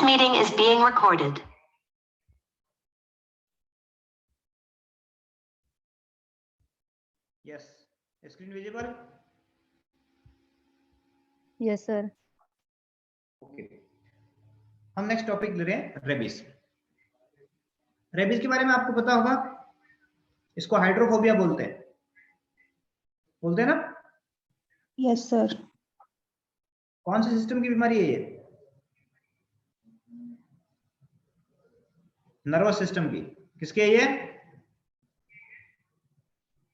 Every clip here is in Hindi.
meeting is being recorded. Yes. Screen visible? Yes, sir. Okay. हम नेक्स्ट टॉपिक ले रहे हैं रेबीज। रेबीज के बारे में आपको पता होगा, इसको हाइड्रोफोबिया बोलते हैं ना? Yes sir. कौन से सिस्टम की बीमारी है ये? नर्वस सिस्टम की। किसके है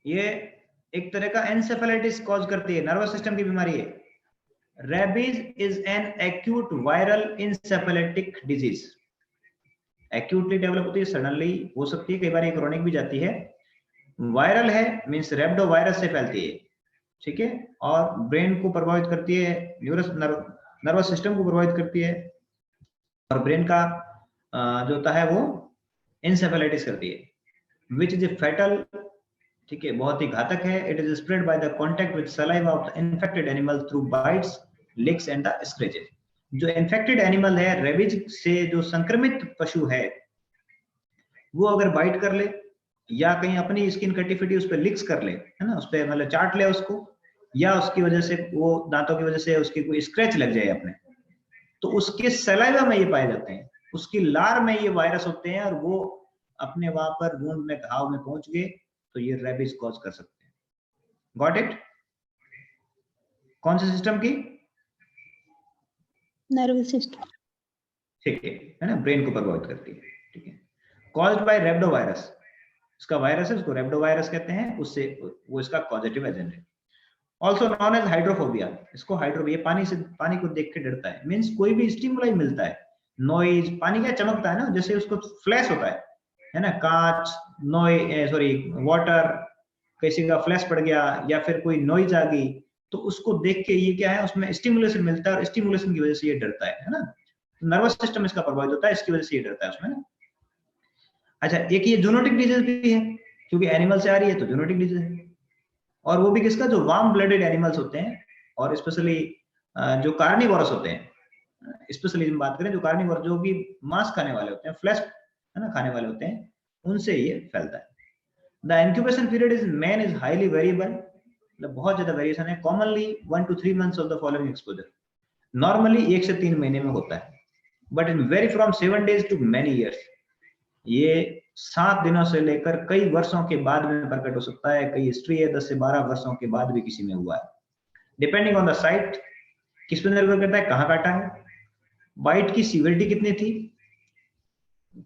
ये एक तरह का एन्सेफेलाइटिस कॉज करती है, नर्वस सिस्टम की बीमारी है। Rabies is an acute viral encephalitic disease. Acutely develop होती है, सडनली हो सकती है, कई बार क्रोनिक भी जाती है। वायरल है मींस रेब्डो वायरस से फैलती है, ठीक है, और ब्रेन को प्रभावित करती है, नर्वस सिस्टम को प्रभावित करती है, और ब्रेन का जो होता है वो इंसेफेलाइटिस करती है, विच इज फैटल, ठीक है, बहुत ही घातक है। It is spread by the contact with saliva of the infected animal through bytes, लिक्स and the scratches. जो इन्फेक्टेड एनिमल है, रेबीज से जो संक्रमित पशु है, वो अगर बाइट कर ले या कहीं अपनी स्किन कटी फिटी उस पर लिक्स कर ले, है ना, उस पर मतलब चाट ले उसको, या उसकी वजह से वो दांतों की वजह से उसकी कोई स्क्रैच लग जाए अपने, तो उसके सलाइवा में ये पाए जाते हैं, उसकी लार में ये वायरस होते हैं, और वो अपने वहां पर वुंड में, घाव में पहुंच गए तो ये रेबीज कॉज कर सकते हैं। Got it? कौन से सिस्टम की? नर्वस सिस्टम, ठीक है ना, ब्रेन को प्रभावित करती है, ठीक है। कॉज्ड बाय रेब्डो वायरस, इसका वायरस है, उसको रेब्डो वायरस कहते हैं, उससे वो इसका पॉजिटिव एजेंट है। ऑल्सो नॉन एज हाइड्रोफोबिया, इसको हाइड्रोफोबिया, पानी को देख के डरता है, मीन्स कोई भी स्टिमुलाई मिलता है, नॉइज, पानी क्या चमकता है ना, जैसे उसको फ्लैश होता है ना, कांच, वाटर, किसी का फ्लैश पड़ गया या फिर कोई नॉइज आ गई, तो उसको देख के ये क्या है, उसमें स्टिमुलेशन मिलता है, और स्टिमुलेशन की वजह से ये डरता है ना, नर्वस सिस्टम इसका प्रभावित होता है, इसकी वजह से ये डरता है उसमें ना। अच्छा, एक ये जूनोटिक डिजीज भी है, क्योंकि एनिमल से आ रही है तो जूनोटिक डिजीज है, और वो भी किसका, जो वार्म ब्लडेड एनिमल्स होते हैं, और स्पेशली जो कार्निवोरस होते हैं, स्पेशली हम बात करें जो कार्निवोर, जो भी मांस खाने वाले होते हैं, फ्लैश है ना खाने वाले होते हैं, उनसे ये फैलता है। The incubation period is man is highly variable, मतलब बहुत ज्यादा वेरिएशन है। Commonly 1 to 3 months of the following exposure, normally 1 से 3 महीने में होता है, but in very from 7 days to many years, ये 7 दिनों से लेकर कई वर्षों के बाद में प्रकट हो सकता है। कई हिस्ट्री है 10 से 12 वर्षों के बाद भी किसी में हुआ है, डिपेंडिंग ऑन द साइट, किस पर निर्भर करता है, कहाँ काटा है, बाइट की सीवियरिटी कितनी थी,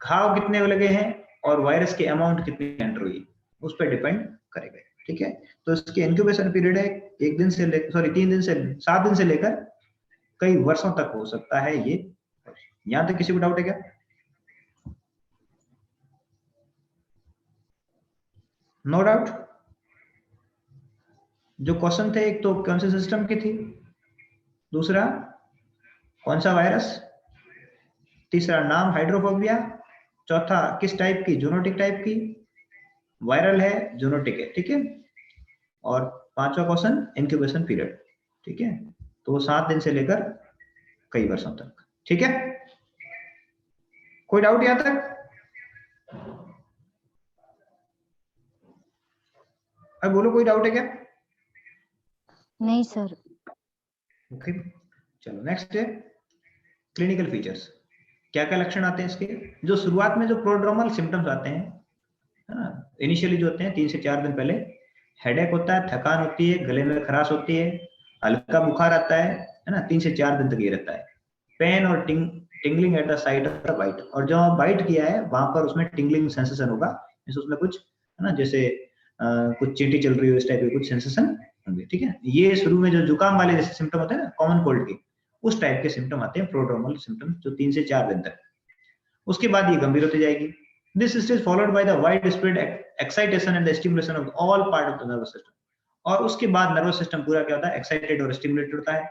घाव कितने लगे हैं, और वायरस के अमाउंट कितनी एंटर हुई, उस पर डिपेंड करेगा, ठीक है। तो इसकी इंक्यूबेशन पीरियड है 3 दिन से 7 दिन से लेकर कई वर्षों तक हो सकता है ये। यहां तक किसी को डाउट है क्या? No doubt. जो क्वेश्चन थे, एक तो कौन से सिस्टम की थी, दूसरा कौन सा वायरस, तीसरा नाम हाइड्रोफोबिया, चौथा किस टाइप की, जूनोटिक टाइप की, वायरल है, जूनोटिक है, ठीक है, और पांचवा क्वेश्चन इंक्यूबेशन पीरियड, ठीक है। तो 7 दिन से लेकर कई वर्षों तक, ठीक है। कोई डाउट यहां तक? अब बोलो, कोई डाउट है क्या? नहीं सर। ओके, चलो नेक्स्ट है क्लिनिकल फीचर्स। क्या क्या लक्षण आते हैं इसके? जो शुरुआत में जो प्रोड्रोमल सिम्टम्स आते हैं, है ना, इनिशियली जो होते हैं 3 से 4 दिन पहले, हेडेक होता है, थकान होती है, गले में खराश होती है, हल्का बुखार आता है ना, 3 से 4 दिन तक ये रहता है। पेन और tingling at the site of the bite, और जो बाइट किया है वहां पर उसमें टिंगलिंग सेंसेशन होगा, उसमें कुछ है ना, जैसे कुछ चींटी चल रही हो, इस टाइप के कुछ सेंसेशन होंगे, ठीक है। ये शुरू में जो जुकाम वाले जैसे सिम्टम होते हैं ना, कॉमन कोल्ड के, उस टाइप के सिम्टम आते हैं, प्रोड्रोमल सिम्टम, जो 3 से 4 दिन तक। उसके बाद ये गंभीर होती जाएगी। This is followed by the widespread excitation and the stimulation of all part of the nervous system. और उसके बाद नर्वस सिस्टम पूरा क्या होता है, एक्साइटेड और स्टिमुलेटेड होता है,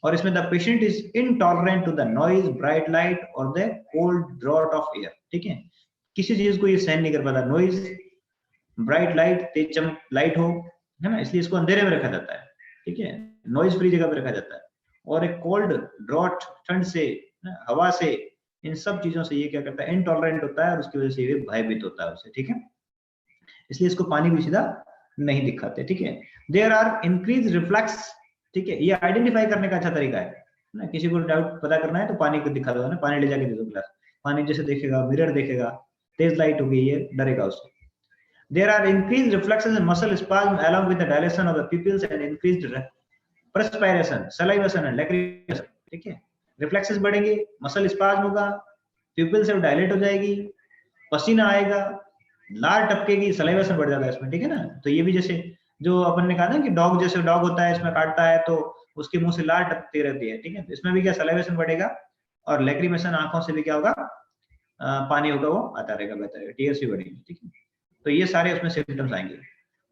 और इसमें the patient is intolerant to the noise, bright light और the cold draught of air, ठीक है। किसी चीज को ये सहन नहीं कर पाता, नॉइज, ब्राइट लाइट, तेज चमक लाइट हो, है ना, इसलिए इसको अंधेरे में रखा जाता है, ठीक है, नॉइज फ्री जगह पे रखा जाता है। और एक कोल्ड ड्रॉट, ठंड से, हवा से इन सब चीजों से ये क्या करता है, इनटॉलरेंट होता है और उसकी वजह से ये भयभीत होता है उसे, ठीक है। इसलिए इसको पानी भी सीधा नहीं दिखाते, ठीक है। देयर आर इंक्रीज रिफ्लेक्स, ठीक है, ये आइडेंटिफाई करने का अच्छा तरीका है ना। किसी को डाउट पता करना है तो पानी को दिखा दो ना, पानी ले जाके दे दो गिलास, पानी जैसे देखेगा, मिरर देखेगा, तेज लाइट होगी, ये डरेगा उससे। There are increased reflexes and muscle spasm along with the dilation of the pupils and increased perspiration, salivation and lacrimation, ठीक है। रिफ्लेक्सेस बढ़ेंगे, मसल स्पाज्म होगा, प्यूपिल से डायलेट हो जाएगी, पसीना आएगा, लार टपकेगी, सलाइवेशन बढ़ जाता है इसमें, ठीक है ना। तो ये भी जैसे जो अपन ने कहा ना कि डॉग जैसे डॉग होता है, इसमें काटता है तो उसके मुंह से लार टपकती रहती है, ठीक है। इसमें भी क्या सलाइवेशन बढ़ेगा और लैक्रिमेशन, आंखों से भी क्या होगा, पानी होगा वो आता रहेगा, बहता रहेगा, टीयर्स भी बढ़ेंगे, ठीक है। तो ये सारे उसमें सिम्टम्स आएंगे।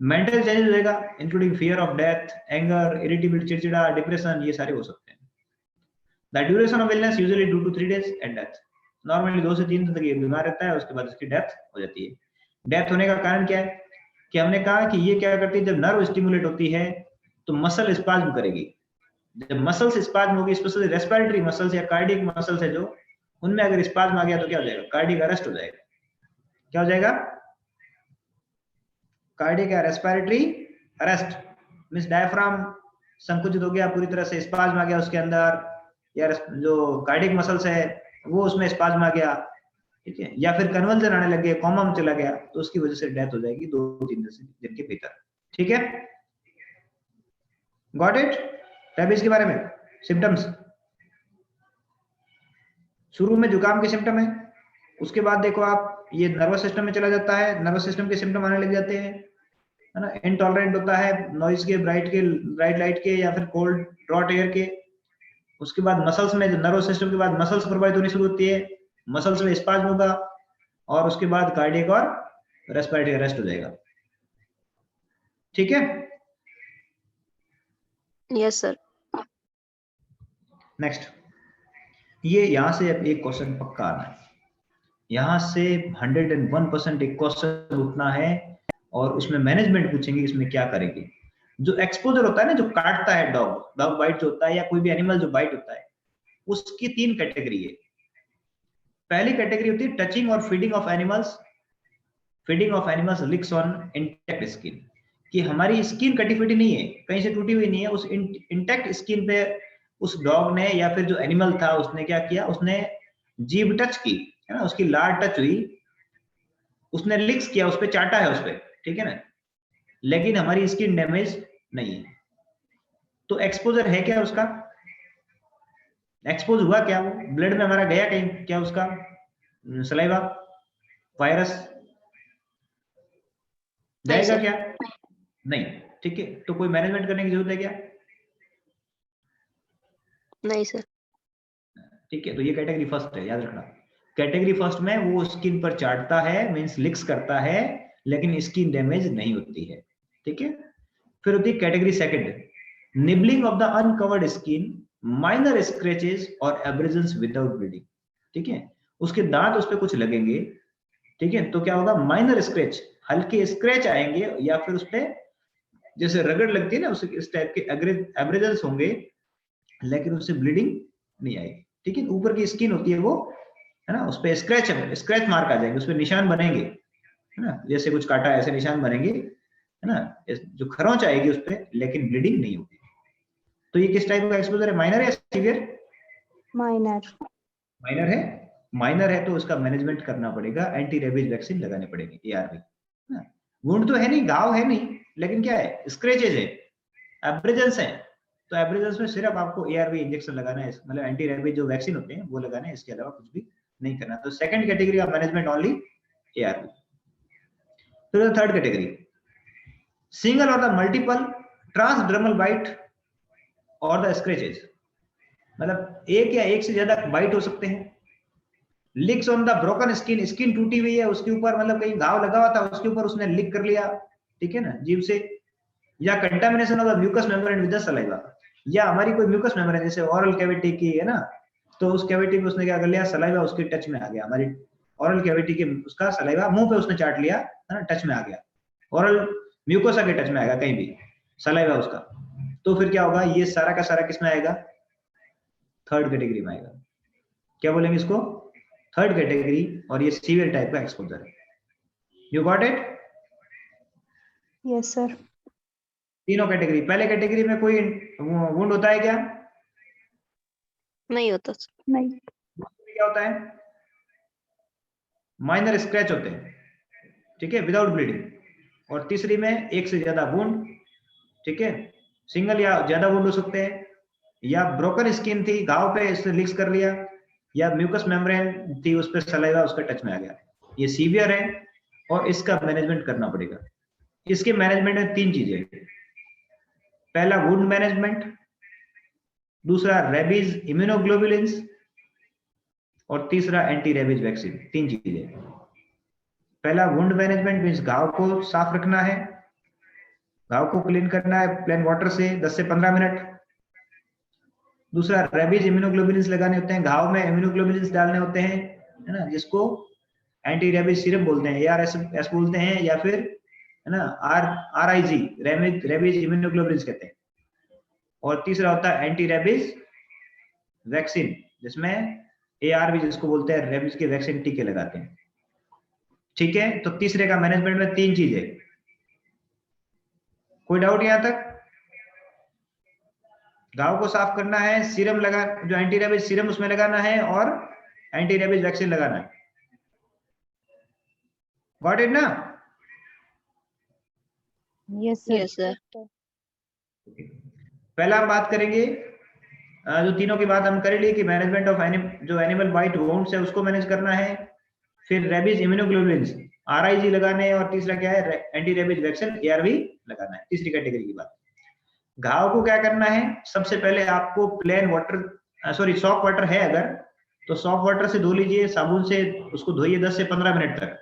मेंटल चेंजेस होगा, including fear of death, anger, irritability, चिड़चिड़ा, डिप्रेशन, ये सारे हो सकते हैं। The duration of illness usually 2 to 3 days and death, normally 2 से 3 दिन तक ये बीमार रहता है, उसके बाद उसकी डेथ हो जाती है। डेथ होने का कारण क्या है कि हमने कहा कि ये क्या करती है, जब नर्व स्टिमुलेट होती है तो मसल स्पाज्म करेगी। जब मसल्स स्पाज्म होगी, स्पेशली रेस्पिरेटरी मसल्स या कार्डियक मसल्स है जो, उनमें अगर स्पाज्म आ गया तो क्या हो जाएगा, कार्डियक अरेस्ट हो जाएगा। क्या हो जाएगा, कार्डियक या रेस्पिरेटरी अरेस्ट, मींस डायफ्राम संकुचित हो गया पूरी तरह से, स्पाज्म आ गया उसके अंदर, या जो कार्डियक मसल्स है वो उसमें स्पाज्म आ गया, ठीक है, या फिर कन्वल्जन आने लग गए, कोमा में चला गया, तो उसकी वजह से डेथ हो जाएगी 2-3 दिन के भीतर, ठीक है। Got it. रेबीज के बारे में सिम्टम्स, शुरू में जुकाम के सिम्टम है, उसके बाद देखो आप ये नर्वस सिस्टम में चला जाता है, नर्वस सिस्टम के सिम्टम आने लग जाते हैं, है ना। इनटॉलरेंट होता है नॉइज के, ब्राइट लाइट के, या फिर कोल्ड ड्रॉट एयर के। उसके बाद मसल्स में, नर्वस सिस्टम के बाद मसल्स प्रभावित होनी शुरू होती है, मसल्स में स्पाज्म होगा, और उसके बाद कार्डियक और रेस्पिरेटरी अरेस्ट हो जाएगा, ठीक है। Yes sir. नेक्स्ट, ये यहां से एक क्वेश्चन पक्का आना है, यहां से 101% एक क्वेश्चन उठना है, और उसमें मैनेजमेंट पूछेंगे इसमें क्या करेंगे। जो एक्सपोजर होता है ना, जो काटता है, डॉग बाइट जो होता है, या कोई भी एनिमल जो बाइट होता है, उसकी 3 कैटेगरी है। पहली कैटेगरी होती है टचिंग और feeding of animals, लिक्स on intact skin, कि हमारी स्किन कटी फटी नहीं है, कहीं से टूटी हुई नहीं है, उस इंटैक्ट स्किन पे उस डॉग ने या फिर जो एनिमल था उसने क्या किया, उसने जीभ टच की, है ना, उसकी लार टच हुई, उसने लिक्स किया, उस पे चाटा है उस पे, ठीक है ना, लेकिन हमारी स्किन डैमेज नहीं है। तो एक्सपोजर है क्या उसका, एक्सपोज हुआ क्या, वो ब्लड में हमारा गया कहीं क्या उसका सलाइवा, वायरस जाएगा क्या, नहीं, ठीक है। तो कोई मैनेजमेंट करने की जरूरत है क्या, नहीं सर। ठीक है। तो ये कैटेगरी फर्स्ट है, याद रखना। कैटेगरी फर्स्ट में वो स्किन पर चाटता है, मींस लिक्स करता है, लेकिन स्किन डैमेज नहीं होती है, ठीक है। फिर होती है category second, nibbling of the uncovered skin, minor scratches और एब्रेजन्स विदाउट ब्लीडिंग, ठीक है। उसके दांत उस पे कुछ लगेंगे, ठीक है, तो क्या होगा, माइनर स्क्रैच, हल्के स्क्रैच आएंगे, या फिर उस पे जैसे रगड़ लगती है ना, उस इस टाइप के एब्रेजन्स होंगे, लेकिन उससे ब्लीडिंग नहीं आएगी, ठीक है। ऊपर की स्किन होती है वो, है ना, उस पे स्क्रैच मार्क आ जाएंगे, उस पे निशान बनेंगे, है ना, जैसे कुछ काटा ऐसे निशान बनेंगे, है ना, जो खरोंच आएगी उस पे, लेकिन ब्लीडिंग नहीं होगी। तो ये किस टाइप का एक्सपोजर है, माइनर या सीवियर, माइनर है। माइनर है तो उसका मैनेजमेंट करना पड़ेगा, एंटी रेबीज वैक्सीन लगाने पड़ेगी, एआरवी। वुंड तो है नहीं, घाव है नहीं, लेकिन क्या है, स्क्रैचेज है, एब्रेजन्स है, तो एब्रेजन्स में सिर्फ आपको एआरवी इंजेक्शन लगाना है, मतलब एंटी रेबीज जो वैक्सीन होते हैं वो लगाना है, इसके अलावा कुछ भी नहीं करना। तो सेकंड कैटेगरी का मैनेजमेंट ओनली एआरवी। फिर थर्ड कैटेगरी, सिंगल और द मल्टीपल ट्रांसडर्मल बाइट और द स्क्रैचेज, मतलब एक या एक से ज्यादा बाइट हो सकते हैं। लिक्स on the broken skin, skin टूटी हुई है, उसके ऊपर मतलब कहीं घाव लगा हुआ था, उसके ऊपर उसने लिक कर लिया, ठीक है ना, जीभ से, या contamination of the mucous membrane with the saliva, या हमारी कोई म्यूकस मेम्ब्रेन जैसे ओरल कैविटी की है ना, तो उस कैविटी में उसने क्या कर लिया, सलाइवा उसके टच में आ गया, हमारी ओरल कैविटी के उसका सलाइवा मुंह पे उसने चाट लिया, है ना, टच में आ गया, ओरल म्यूकोसा के टच में आएगा कहीं भी सलाइवा उसका, तो फिर क्या होगा, ये सारा का सारा किसमें आएगा, थर्ड कैटेगरी में आएगा। क्या बोलेंगे इसको, थर्ड कैटेगरी, और ये सीवियर टाइप का एक्सपोजर है। You got it? Yes sir. तीनों कैटेगरी। पहले कैटेगरी में कोई वुंड होता है क्या? नहीं होता सर। नहीं। क्या होता है? माइनर स्क्रैच होते हैं, ठीक है, विदाउट ब्लीडिंग। और तीसरी में एक से ज्यादा वुंड, ठीक है, सिंगल या ज्यादा वुंड हो सकते हैं, या ब्रोकन स्किन थी, घाव पे इसने लीक्स कर लिया, या म्यूकस मेम्ब्रेन थी, उस पर सलाइवा उसका टच में आ गया। ये सीवियर है और इसका मैनेजमेंट करना पड़ेगा। इसके मैनेजमेंट में 3 चीजें। पहला वुंड मैनेजमेंट, दूसरा रेबीज इम्यूनोग्लोबुलिन्स, और तीसरा एंटी रेबीज वैक्सीन। 3 चीजें। पहला वुंड मैनेजमेंट मींस घाव को साफ रखना है, घाव को क्लीन करना है प्लेन वाटर से 10 से 15 मिनट। दूसरा रेबीज इम्यूनोग्लोबुलिन्स लगाने होते हैं, घाव में इम्यूनोग्लोबुलिन्स डालने होते हैं, है ना, जिसको एंटी रेबीज सिरप बोलते हैं, ARS बोलते हैं, या फिर है ना RIG रेबीज इम्यूनोग्लोबुलिन्स कहते हैं। और तीसरा होता है एंटी रेबीज वैक्सीन, जिसमें ARV जिसको बोलते हैं, रेबीज के वैक्सीन टीके लगाते हैं। ठीक है, तो तीसरे का मैनेजमेंट में 3 चीजें। कोई डाउट यहां तक? घाव को साफ करना है, सीरम लगा, जो एंटी रेबीज सीरम उसमें लगाना है, और एंटी रेबीज वैक्सीन लगाना है। गॉट इट ना? Yes sir. Yes sir. पहला हम बात करेंगे, जो तीनों की बात हम कर ली कि मैनेजमेंट ऑफ जो एनिमल बाइट वुंड्स है उसको मैनेज करना है, फिर रेबीज इम्यूनोग्लोबुलिन्स RIG लगाने हैं, और तीसरा क्या है, एंटी रेबीज वैक्सीन ARV लगाना है। तीसरी कैटेगरी की बात। घाव को क्या करना है, सबसे पहले आपको प्लेन वाटर, सॉफ्ट वाटर है अगर, तो सॉफ्ट वाटर से धो लीजिए, साबुन से उसको धोइए 10 से 15 मिनट तक।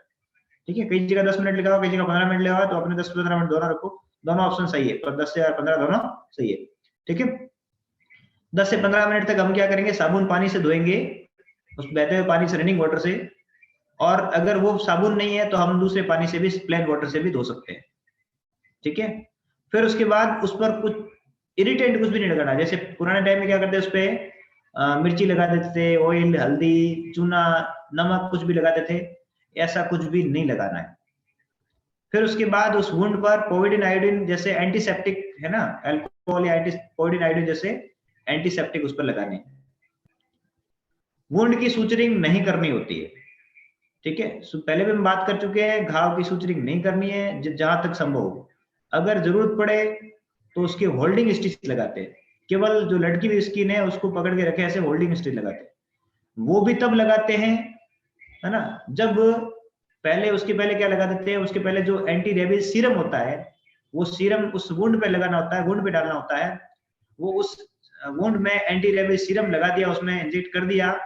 ठीक है, कई जगह 10 मिनट लिखा हुआ, कई जगह 15 मिनट लिखा हुआ, तो अपने 10 से 15 मिनट दोनों रखो, दोनों ऑप्शन सही है, तो 10 से 15 दोनों सही है। ठीक है, 10 से 15 मिनट तक हम क्या करेंगे, साबुन पानी से धोएंगे, उस बहते हुए पानी से, रनिंग वाटर से। और अगर वो साबुन नहीं है तो हम दूसरे पानी से भी, प्लेन वाटर से भी धो सकते हैं। ठीक है, फिर उसके बाद उस पर कुछ इरिटेंट कुछ भी नहीं लगाना। जैसे पुराने टाइम में क्या करते उस पे मिर्ची लगा देते थे, ऑयल, हल्दी, चूना, नमक कुछ भी लगाते थे, ऐसा कुछ भी नहीं लगाना है। फिर उसके बाद उस वुंड पर पोविडिन आयोडीन जैसे एंटीसेप्टिक है ना, अल्कोहल या पोविडिन आयोडीन जैसे एंटीसेप्टिक उस पर लगाने हैं। वुंड की सूचरिंग नहीं करनी होती है। ठीक है, पहले भी हम बात कर चुके हैं, घाव की सूचरिंग नहीं करनी है जहां तक संभव हो। अगर जरूरत पड़े तो उसके होल्डिंग स्टिच लगाते हैं, केवल जो लटकी हुई स्किन है उसको पकड़ के रखे, ऐसे होल्डिंग स्टिच लगाते हैं। वो भी तब लगाते हैं, है ना, जब पहले, उसके पहले क्या लगा देते हैं, उसके पहले जो एंटी रेबीज सीरम होता है, वो सीरम उस वुंड पे लगाना होता है, वुंड पे डालना होता है। वो उस वुंड में एंटी रेबीज सीरम लगा दिया, उसमें इंजेक्ट कर दिया।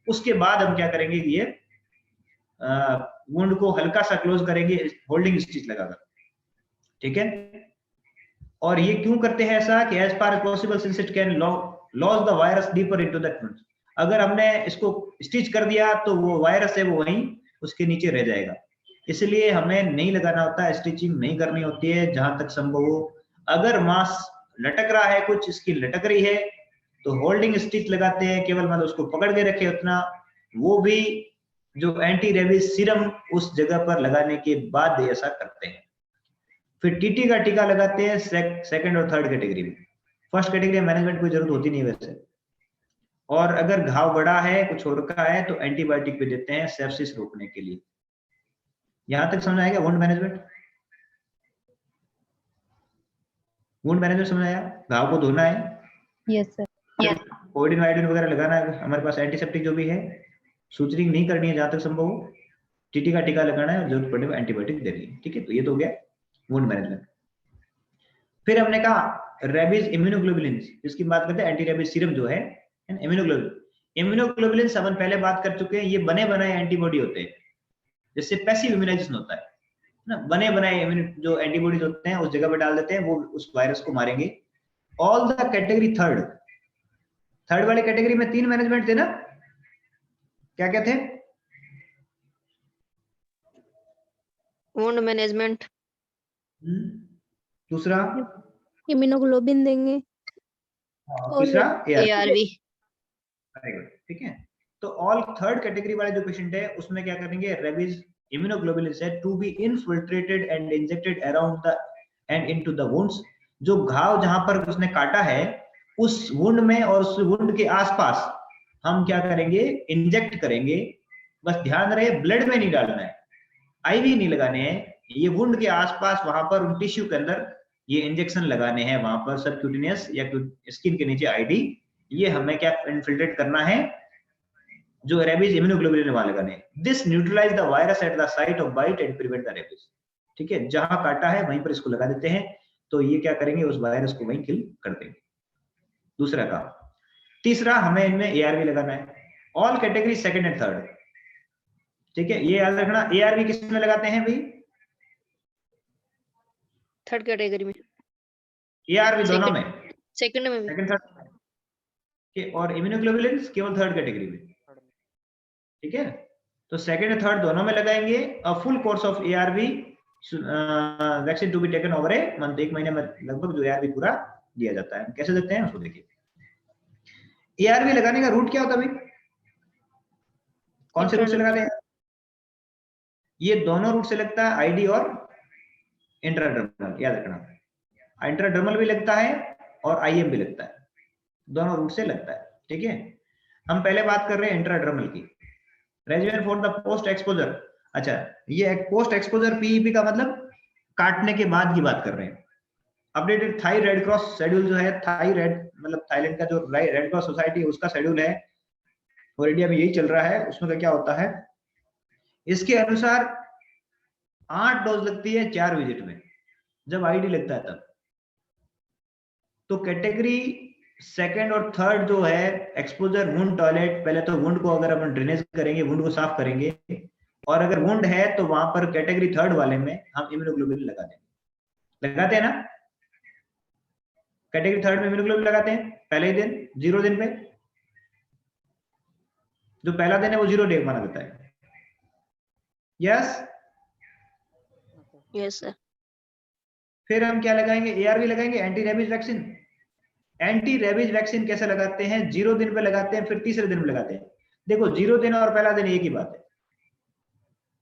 उसके बाद हम क्या करेंगे कि ये वुंड को हल्का सा क्लोज करेंगे होल्डिंग स्टिच लगाकर। ठीक है, और ये क्यों करते हैं ऐसा, कि as far as possible since it can loss the virus deeper into that wound. अगर हमने इसको स्टिच कर दिया तो वो वायरस है वो वहीं उसके नीचे रह जाएगा, इसलिए हमें नहीं लगाना होता है, स्टिचिंग नहीं करनी होती है जहां तक संभव हो। अगर मांस लटक रहा है, कुछ इसकी लटक रही है, तो होल्डिंग स्टिच लगाते हैं, केवल मतलब उसको पकड़ के रखे उतना, वो भी जो एंटी रेबीज सीरम उस जगह पर लगाने के बाद ऐसा करते हैं। फिर टीटी का टीका लगाते हैं सेकंड और थर्ड कैटेगरी में। फर्स्ट कैटेगरी में मैनेजमेंट कोई जरूरत होती नहीं वैसे। और अगर घाव बड़ा है, कुछ हो रखा है, तो एंटीबायोटिक भी देते हैं सेप्सिस रोकने के लिए। यहां तक समझ आएगा वुंड मैनेजमेंट? वुंड मैनेजमेंट समझ आया? घाव को धोना है, यस सर। कोविड आयोडीन वगैरह लगाना है, हमारे पास एंटीसेप्टिक जो भी है, सूचरिंग नहीं करनी है जहां तक संभव हो, टीटी का टीका लगाना है, जरूरत पड़ने पर एंटीबायोटिक देनी है। ठीक है, तो ये तो हो गया वुंड मैनेजमेंट। फिर हमने कहा रेबीज इम्यूनोग्लोबुलिन्स, जिसकी बात करते हैं, एंटी रेबीज सीरम जो है इम्यूनोग्लोबुलिन्स अपन पहले बात कर चुके हैं। ये बने बनाए एंटीबॉडी होते हैं, जिससे पैसिव इम्यूनाइजेशन होता है ना, बने बनाए जो एंटीबॉडीज होते हैं उस जगह पे डाल देते हैं, वो उस वायरस को मारेंगे। ऑल द कैटेगरी थर्ड वाले कैटेगरी में 3 मैनेजमेंट थे ना, क्या क्या थे? वुंड मैनेजमेंट, दूसरा इम्यूनोग्लोबिन देंगे, तीसरा ARV। ARV। वेरी गुड, ठीक है। तो ऑल थर्ड कैटेगरी वाले जो पेशेंट है उसमें क्या करेंगे, रेबीज इम्यूनोग्लोबुलिन है to be infiltrated and injected around the and into the wounds. जो घाव जहां पर उसने काटा है उस वुंड में और उस वुंड के आसपास हम क्या करेंगे, इंजेक्ट करेंगे। बस ध्यान रहे ब्लड में नहीं डालना है, आईवी नहीं लगाने हैं, ये वुंड के आसपास वहां पर उन टिश्यू के अंदर ये इंजेक्शन लगाने हैं, वहां पर सबक्यूटेनियस या स्किन के नीचे आईडी, ये हमें क्या इनफिल्ट्रेट करना है, जो रेबीज इम्यूनोग्लोबुलिन वहां लगाने हैं। This neutralize the virus at the site of bite and prevent the rabies. ठीक है, जहां काटा है वहीं पर इसको लगा देते हैं, तो ये क्या करेंगे, उस वायरस को वहीं किल कर देंगे। दूसरा काम। तीसरा, हमें इनमें एआरवी लगाना है, all category second and third. ठीक है, ये याद रखना। एआरवी किस में लगाते हैं भाई, थर्ड कैटेगरी में, एआरवी दोनों में, सेकंड में भी। सेकंड थर्ड के, और इम्यूनोग्लोबुलिन केवल थर्ड कैटेगरी में। ठीक है, तो सेकंड और थर्ड दोनों में लगाएंगे। A full course of ARV vaccine to be taken over a month, 1 महीने में लगभग जो एआरवी पूरा दिया जाता है। कैसे देते हैं उसको देखिए। एआरवी लगाने का रूट क्या होता है भाई, कौन से रूट से लगाते हैं, ये दोनों रूट से लगता है, आईडी और इंट्राडर्मल, याद रखना। इंट्राडर्मल भी लगता है और आईएम भी लगता है, दोनों रूट से लगता है। ठीक है, हम पहले बात कर रहे हैं इंट्राडर्मल की। Regiment for the post exposure, अच्छा ये पोस्ट एक्सपोजर पीईपी का मतलब काटने के बाद की बात कर रहे हैं। Updated thigh red cross schedule जो है, थाई रेड मतलब थाईलैंड का जो रेड क्रॉस सोसाइटी है उसका शेड्यूल है, और इंडिया में यही चल रहा है। उसमें क्या होता है, इसके अनुसार 8 डोज लगती है 4 विजिट में, जब आईडी लगता है तब। तो कैटेगरी सेकंड और थर्ड जो है एक्सपोजर वुंड टॉयलेट, पहले तो वुंड को अगर अपन ड्रेनेज करेंगे, वुंड को साफ करेंगे, और अगर वुंड है तो वहां पर कैटेगरी थर्ड वाले में हम इम्यूनोग्लोबुलिन लगा देंगे। लगाते हैं ना, कैटेगरी थर्ड में इम्यूनोग्लोबुलिन लगाते हैं पहले ही दिन, 0 दिन पे। जो पहला दिन है वो 0 डे माना जाता है। Yes yes sir. फिर हम क्या लगाएंगे, एआरवी लगाएंगे, anti rabies vaccine. Anti rabies vaccine कैसे लगाते हैं, 0 दिन पे लगाते हैं, फिर तीसरे दिन पे लगाते हैं। देखो 0 दिन और पहला दिन एक ही बात है,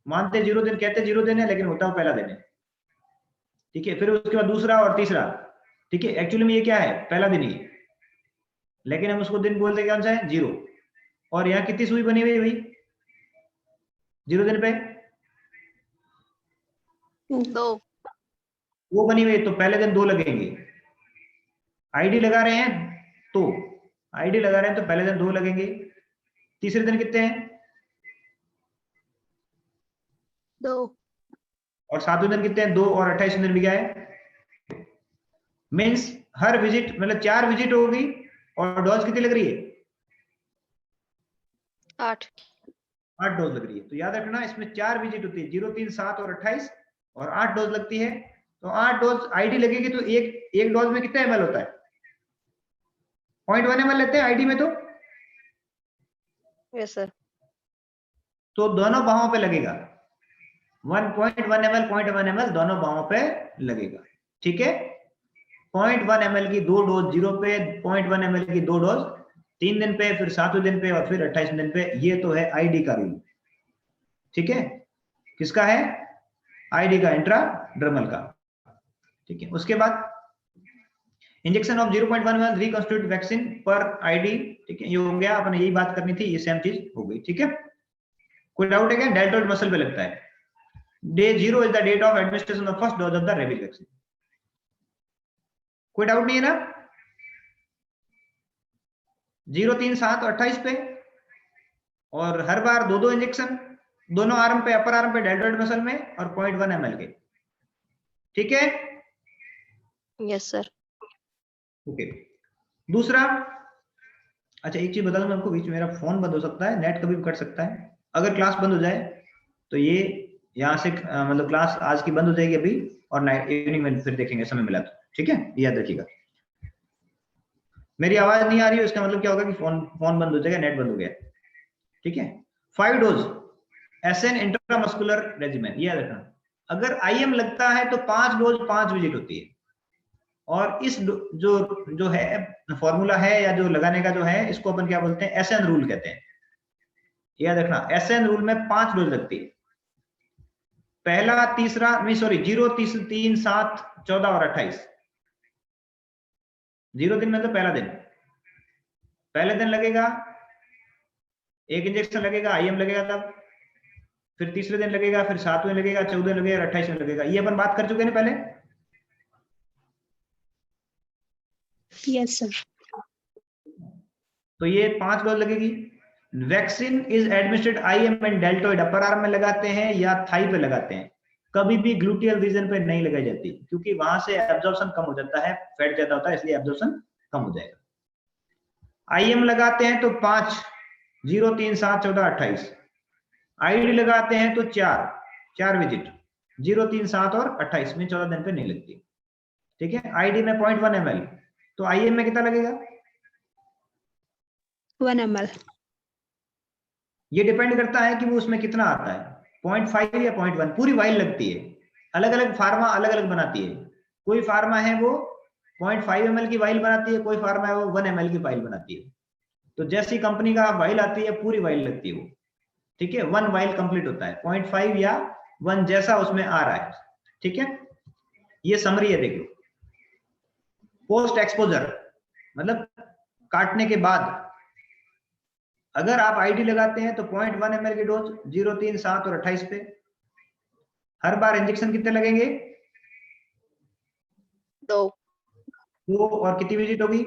मानते 0 दिन, कहते 0 दिन है लेकिन होता है पहला दिन है। ठीक है, फिर उसके बाद दूसरा और तीसरा। ठीक है, एक्चुअली में ये क्या है, पहला दिन ही, लेकिन हम उसको दिन बोलते कौन सा है, 0। और यहाँ कितनी सुई बनी हुई है भाई 0 दिन पे, 2। वो बनी हुई, तो पहले दिन 2 लगेंगे। आईडी लगा रहे हैं तो आईडी लगा रहे हैं तो पहले दिन 2 लगेंगे। तीसरे दिन कितने हैं, 2। और 7वें दिन कितने हैं, 2, और 28वें दिन भी क्या है। मीन्स हर विजिट मतलब 4 विजिट होगी, और डोज कितनी लग रही है, 8 डोज लग रही है। तो याद रखना इसमें 4 विजिट होती है, 0, 3, 7 और 28, और 8 डोज लगती है। तो 8 डोज आईडी लगेगी, तो एक डोज में कितना ml होता है, 0.1 ml लेते हैं आईडी में। तो यस सर। तो दोनों बाहों पे लगेगा, 1.1 ml 0.1 ml दोनों बाहों पे लगेगा। ठीक है, 0.1 ml की 2 डोज 0 पे, 0.1 ml की 2 डोज 3 दिन पे, फिर 7वें दिन पे, और फिर 28वें दिन पे। ये तो है आईडी का रूल। ठीक है, किसका है, आईडी का, इंट्राडर्मल का। ठीक है, उसके बाद इंजेक्शन ऑफ 0.1 ml रिकंस्टिट्यूट वैक्सीन पर आईडी। ठीक है, ये हो गया, अपन यही बात करनी थी, ये सेम चीज हो गई। ठीक है, कोई डाउट है क्या, डेल्टोइड मसल पे लगता है। Day 0 is the date of administration of first dose of the rabies vaccine. कोई डाउट नहीं है ना, 0, 3, 7 और 28 पे, और हर बार 2 इंजेक्शन, दोनों आर्म पे, अपर आर्म पे डेल्टोइड मसल में, और 0.1 ml के। ठीक है, यस सर। ओके। दूसरा, अच्छा एक चीज बता दूं मैं आपको, बीच में मेरा फोन बंद हो सकता है, नेट कभी भी कट सकता है। अगर क्लास बंद हो जाए तो ये यहाँ से मतलब क्लास आज की बंद हो जाएगी अभी, और नाइट इवनिंग में फिर देखेंगे समय मिला तो। ठीक है, याद रखिएगा। मेरी आवाज नहीं आ रही है उसका मतलब क्या होगा कि फोन बंद हो जाएगा, नेट बंद हो गया। ठीक है, 5 डोज एसएन इंट्रामस्कुलर रेजिमेन, ये याद रखना। अगर आईएम लगता है तो 5 डोज 5 विजिट होती है। और इस जो है फॉर्मूला है, या जो लगाने का जो है, इसको अपन क्या बोलते हैं, एसएन रूल कहते हैं। याद रखना एसएन रूल में 5 डोज लगती है, पहला, तीसरा, नहीं सॉरी, 0, 3, 7, 14 और 28। 0 दिन में तो पहला दिन, पहले दिन लगेगा 1 इंजेक्शन लगेगा, आईएम लगेगा तब, फिर तीसरे दिन लगेगा, फिर 7वें लगेगा, 14वें लगेगा, 28वें लगेगा। ये अपन बात कर चुके हैं ना पहले। Yes sir. तो ये 5 डोज लगेगी। Vaccine is administered IM and deltoid, upper arm में लगाते हैं या थाई पे लगाते हैं, कभी भी ग्लूटियल रीजन पे नहीं लगाई जाती, क्योंकि वहां से एब्जॉर्प्शन कम हो जाता है, फैट ज्यादा होता है, इसलिए एब्जॉर्प्शन कम हो जाएगा। आईएम लगाते हैं तो 5, 0, 3, 7, 14, 28। आईडी लगाते हैं तो 4 विजिट, 0, 3, 7 और 28 में 14 दिन पे नहीं लगती। ठीक है, आईडी में 0.1 ml, तो आईएम में कितना लगेगा? 1 ml। ये डिपेंड करता है कि वो उसमें कितना आता है, 0.5 या 0.1। पूरी वाइल लगती है, अलग अलग फार्मा अलग अलग बनाती है। कोई फार्मा है वो 0.5 ml की वाइल बनाती है, कोई फार्मा है वो 1 ml की वाइल बनाती है। तो जैसी कंपनी का वाइल आती है पूरी वाइल लगती है वो। ठीक है, 1 वाइल कंप्लीट होता है, 0.5 या 1 जैसा उसमें आ रहा है। ठीक है, ये समरी है, देखो। पोस्ट एक्सपोजर मतलब काटने के बाद अगर आप आईडी लगाते हैं तो 0.1 ml की डोज 0, 3, 7 और 28 पे। हर बार इंजेक्शन कितने लगेंगे? 2, 2 और कितनी विजिट होगी?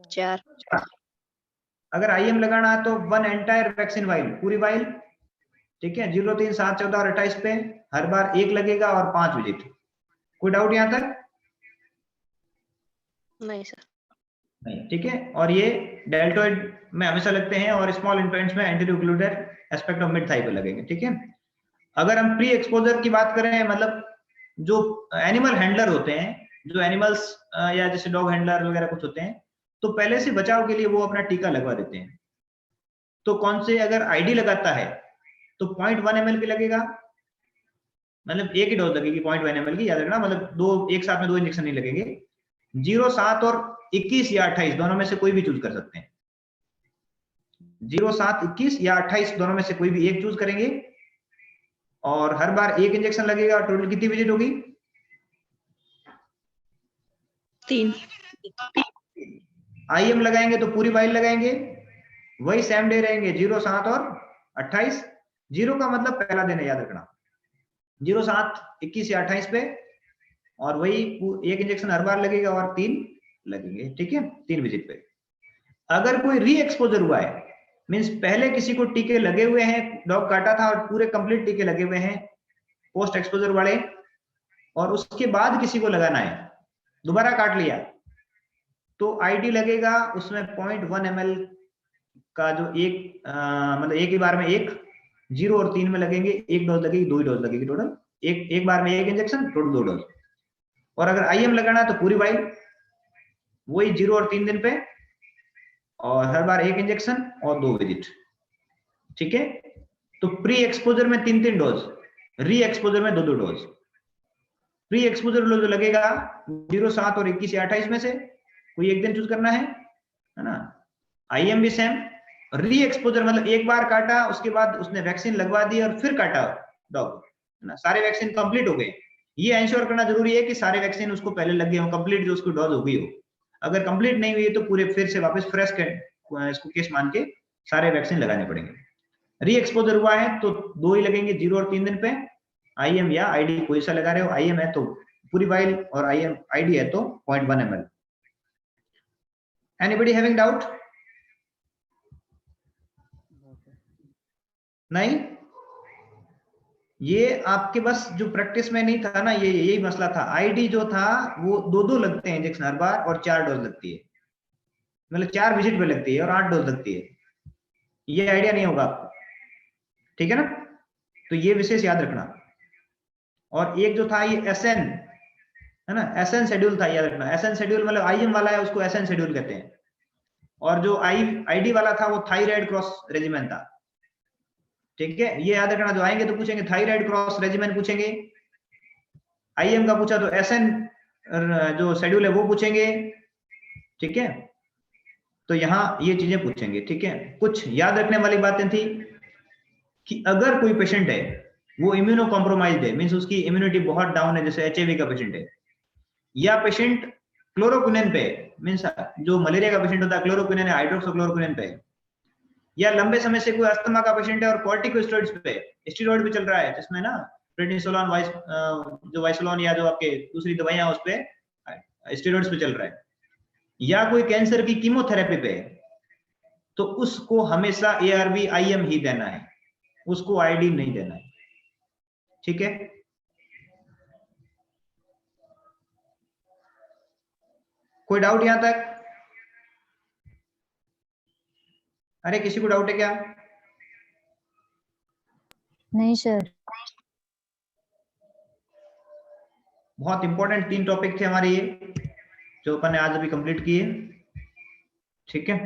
4, अगर आईएम लगाना है तो 1 एंटायर वैक्सीन वाइल, पूरी वाइल। ठीक है, 0, 3, 7, 14 और 28 पे हर बार 1 लगेगा और 5 विजिट। कोई डाउट यहां तक? नहीं सर। नहीं, ठीक है। और ये डेल्टोइड में हमेशा लगते हैं और स्मॉल इन्फेंट्स में एंटीन्यूक्लियोटाइड एस्पेक्ट ऑफ मिड थाई पे लगेंगे। ठीक है, अगर हम प्री एक्सपोजर की बात करें, मतलब जो एनिमल हैंडलर होते हैं, जो एनिमल्स या जैसे डॉग हैंडलर वगैरह कुछ होते हैं, तो पहले से बचाव के लिए वो अपना टीका लगवा देते हैं। तो कौन से, अगर आईडी लगाता है तो 0.1 ml की लगेगा, मतलब एक ही डोज लगेगी 0.1 ml की, याद रखना, मतलब दो एक साथ में 2 इंजेक्शन नहीं लगेंगे। 0, 7 और 21 या 28 दोनों में से कोई भी चूज कर सकते हैं। 0, 7, 21 या 28 दोनों में से कोई भी एक चूज करेंगे और हर बार 1 इंजेक्शन लगेगा। टोटल कितनी विजिट होगी? 3। आईएम लगाएंगे तो पूरी वाइल लगाएंगे, वही सेम डे रहेंगे, 0, 7 और 28। 0 का मतलब पहला दिन है, याद रखना, 0, 7, 21 या 28 पे, और वही 1 इंजेक्शन हर बार लगेगा और 3 लगेंगे। ठीक है, 3 विजिट पे। अगर कोई री एक्सपोजर हुआ है, मींस पहले किसी को टीके लगे हुए हैं, डॉग काटा था और पूरे कंप्लीट टीके लगे हुए हैं पोस्ट एक्सपोजर वाले, और उसके बाद किसी को लगाना है, दोबारा काट लिया, तो आईडी लगेगा उसमें 0.1 ml का, जो मतलब एक ही बार में 1, 0 और 3 में लगेंगे, 1 डोज लगेगी, 2 ही डोज लगेगी टोटल, एक बार में 1 इंजेक्शन, टोटल 2 डोज। और अगर आईएम लगाना है तो पूरी वाइल, वही 0 और 3 दिन पे, और हर बार 1 इंजेक्शन और 2 विजिट। ठीक है, तो प्री एक्सपोजर में 3 डोज, री एक्सपोजर में 2 डोज। प्री एक्सपोजर जो लगेगा 0, 7 और 21 या 28 में से कोई एक दिन चूज करना है ना। आईएम भी सेम। री एक्सपोजर मतलब एक बार काटा, उसके बाद उसने वैक्सीन लगवा दी और फिर काटा डॉग, है ना, सारे वैक्सीन कंप्लीट हो गए। ये इंश्योर करना जरूरी है कि सारे वैक्सीन उसको पहले लग गए हो, कंप्लीट जो उसको डोज हो गई हो। अगर कंप्लीट नहीं हुई तो पूरे फिर से वापस फ्रेश इसको केस मान के सारे वैक्सीन लगाने पड़ेंगे। री एक्सपोजर हुआ है तो 2 ही लगेंगे, 0 और 3 दिन पे। आईएम या आईडी कोई सा लगा रहे हो, आईएम है तो पूरी वाइल और आईएम आईडी है तो 0.1 ml। Anybody having doubt? नहीं, ये आपके बस जो प्रैक्टिस में नहीं था ना, ये यही मसला था। आईडी जो था वो 2 लगते हैं इंजेक्शन हर बार और 4 डोज लगती है, मतलब 4 विजिट पे लगती है और 8 डोज लगती है। ये आइडिया नहीं होगा आपको, ठीक है ना, तो ये विशेष याद रखना। और एक जो था ये एसएन, है ना, एसएन शेड्यूल था, याद रखना। एसएन शेड्यूल मतलब आईएम वाला है उसको एसएन शेड्यूल कहते हैं, और जो आईडी वाला था वो थाई क्रॉस रेजिमेंट था। ठीक है, ये याद रखना, जो आएंगे तो पूछेंगे थाई क्रॉस रेजिमेंट पूछेंगे, आईएम का पूछा तो एसएन जो शेड्यूल है वो पूछेंगे। ठीक है, तो यहाँ ये चीजें पूछेंगे, ठीक है। कुछ याद रखने वाली बातें थी कि अगर कोई पेशेंट है वो इम्यूनो कॉम्प्रोमाइज्ड है, मींस उसकी इम्यूनिटी बहुत डाउन है, जैसे एचआईवी का पेशेंट है, या पेशेंट क्लोरोक्विनिन पे, मींस जो मलेरिया का पेशेंट होता है क्लोरोक्विनिन है, हाइड्रोक्सीक्लोरोक्विनिन पे, या लंबे समय से कोई अस्थमा का पेशेंट है और कॉर्टिकोस्टेरॉइड्स पे, स्टेरॉइड पे चल रहा है, जिसमें ना प्रेडनिसोलोन जो वाइसोलोन या जो आपके दूसरी दवाइयां उस पे स्टेरॉइड्स पे चल रहा है, या कोई कैंसर की कीमोथेरेपी पे, तो उसको हमेशा ARV IM ही देना है, उसको आईडी नहीं देना है, ठीक है। कोई डाउट यहां तक? अरे किसी को डाउट है क्या? नहीं सर। बहुत इंपॉर्टेंट 3 टॉपिक थे हमारे ये, जो अपन ने आज अभी कंप्लीट किए, ठीक है।